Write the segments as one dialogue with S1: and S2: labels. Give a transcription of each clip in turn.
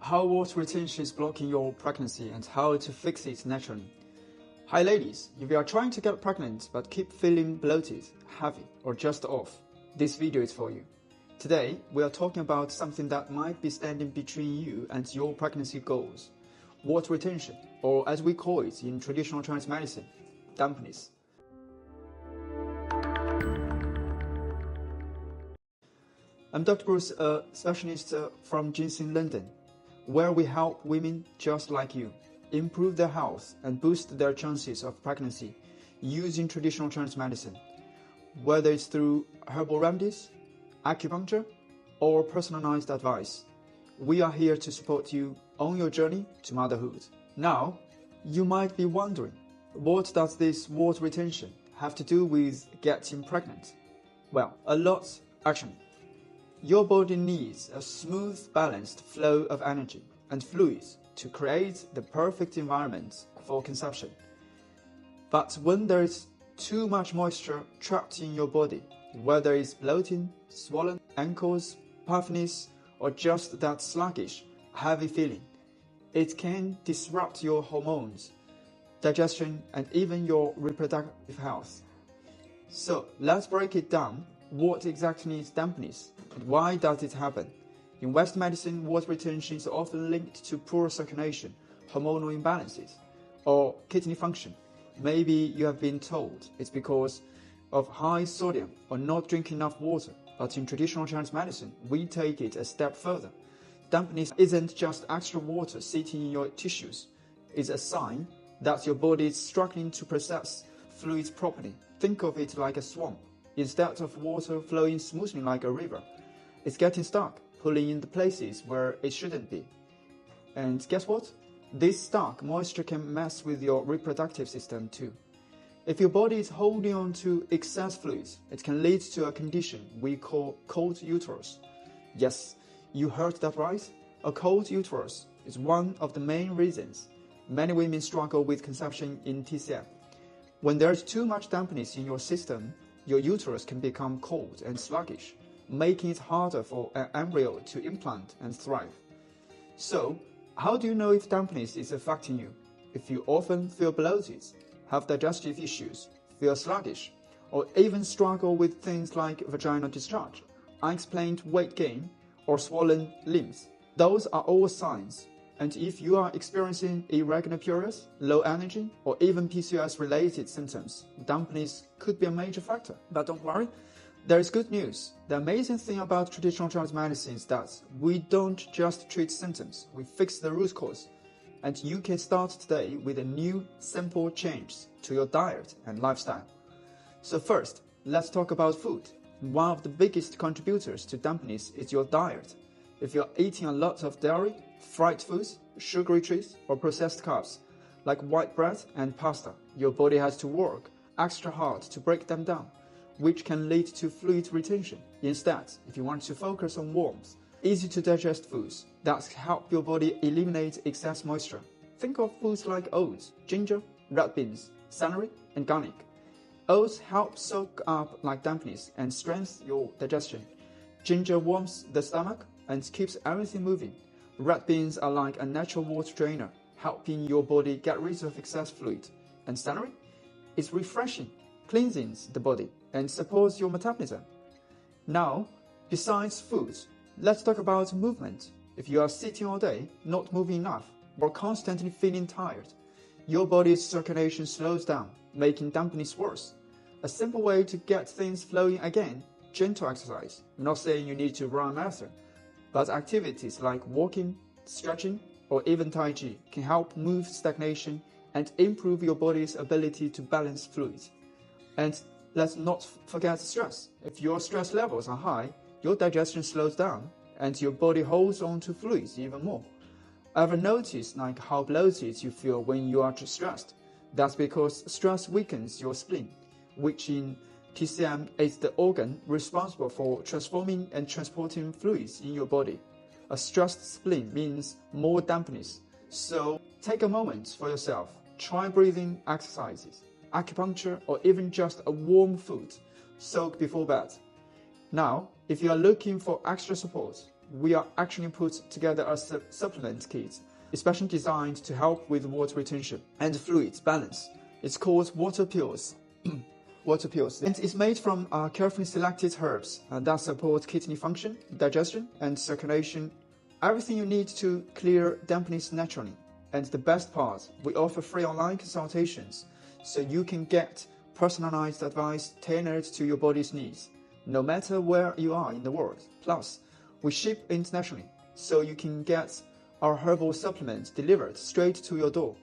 S1: how water retention is blocking your pregnancy and how to fix it naturally. Hi ladies, if you are trying to get pregnant but keep feeling bloated, heavy or just off, this video is for you. Today, we are talking about something that might be standing between you and your pregnancy goals. Water retention, or as we call it in traditional Chinese medicine, dampness. I'm Dr. Bruce, a specialist from GinSen, London, where we help women just like you improve their health and boost their chances of pregnancy using traditional Chinese medicine, whether it's through herbal remedies, acupuncture, or personalized advice. We are here to support you on your journey to motherhood. Now, you might be wondering, what does this water retention have to do with getting pregnant? Well, a lot actually. Your body needs a smooth, balanced flow of energy and fluids to create the perfect environment for conception. But when there is too much moisture trapped in your body, whether it's bloating, swollen ankles, puffiness, or just that sluggish, heavy feeling, it can disrupt your hormones, digestion, and even your reproductive health. So let's break it down. What exactly is dampness and why does it happen? In Western medicine, water retention is often linked to poor circulation, hormonal imbalances, or kidney function. Maybe you have been told it's because of high sodium or not drinking enough water, but in traditional Chinese medicine, we take it a step further. Dampness isn't just extra water sitting in your tissues. It's a sign that your body is struggling to process fluids properly. Think of it like a swamp. Instead of water flowing smoothly like a river, it's getting stuck, pulling in the places where it shouldn't be. And guess what? This stuck moisture can mess with your reproductive system too. If your body is holding on to excess fluids, it can lead to a condition we call cold uterus. Yes, you heard that right. A cold uterus is one of the main reasons many women struggle with conception in TCM. When there is too much dampness in your system, your uterus can become cold and sluggish, making it harder for an embryo to implant and thrive. So, how do you know if dampness is affecting you? If you often feel bloated, have digestive issues, feel sluggish, or even struggle with things like vaginal discharge, unexplained weight gain, or swollen limbs, those are all signs. And if you are experiencing irregular periods, low energy, or even PCOS-related symptoms, dampness could be a major factor. But don't worry, there is good news. The amazing thing about traditional Chinese medicine is that we don't just treat symptoms, we fix the root cause. And you can start today with a new, simple change to your diet and lifestyle. So first, let's talk about food. One of the biggest contributors to dampness is your diet. If you're eating a lot of dairy, fried foods, sugary treats, or processed carbs, like white bread and pasta, your body has to work extra hard to break them down, which can lead to fluid retention. Instead, if you want to focus on warmth, easy-to-digest foods that help your body eliminate excess moisture, think of foods like oats, ginger, red beans, celery, and garlic. Oats help soak up like dampness and strengthen your digestion. Ginger warms the stomach and keeps everything moving. Red beans are like a natural water drainer, helping your body get rid of excess fluid. And celery is refreshing, cleanses the body, and supports your metabolism. Now, besides food, let's talk about movement. If you are sitting all day, not moving enough, or constantly feeling tired, your body's circulation slows down, making dampness worse. A simple way to get things flowing again, gentle exercise. I'm not saying you need to run a marathon, but activities like walking, stretching, or even Tai Chi can help move stagnation and improve your body's ability to balance fluids. And let's not forget stress. If your stress levels are high, your digestion slows down and your body holds on to fluids even more. Ever notice how bloated you feel when you are stressed? That's because stress weakens your spleen, which in TCM is the organ responsible for transforming and transporting fluids in your body. A stressed spleen means more dampness. So take a moment for yourself. Try breathing exercises, acupuncture, or even just a warm food soak before bed. Now, if you are looking for extra support, we are actually put together a supplement kit, especially designed to help with water retention and fluid balance. It's called water pills. Water pills. And it's made from carefully selected herbs that support kidney function, digestion, and circulation. Everything you need to clear dampness naturally. And the best part, we offer free online consultations, so you can get personalized advice tailored to your body's needs, no matter where you are in the world. Plus, we ship internationally, so you can get our herbal supplements delivered straight to your door.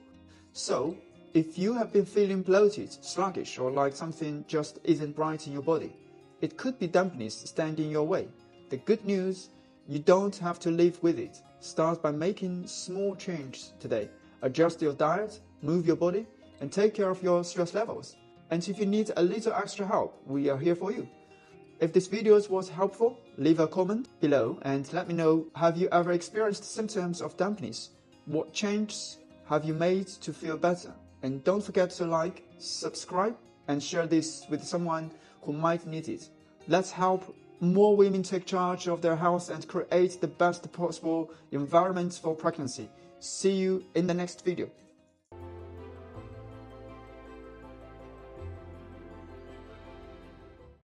S1: So, if you have been feeling bloated, sluggish, or like something just isn't right in your body, it could be dampness standing in your way. The good news, you don't have to live with it. Start by making small changes today. Adjust your diet, move your body, and take care of your stress levels. And if you need a little extra help, we are here for you. If this video was helpful, leave a comment below and let me know, have you ever experienced symptoms of dampness? What changes have you made to feel better? And don't forget to like, subscribe, and share this with someone who might need it. Let's help more women take charge of their health and create the best possible environment for pregnancy. See you in the next video.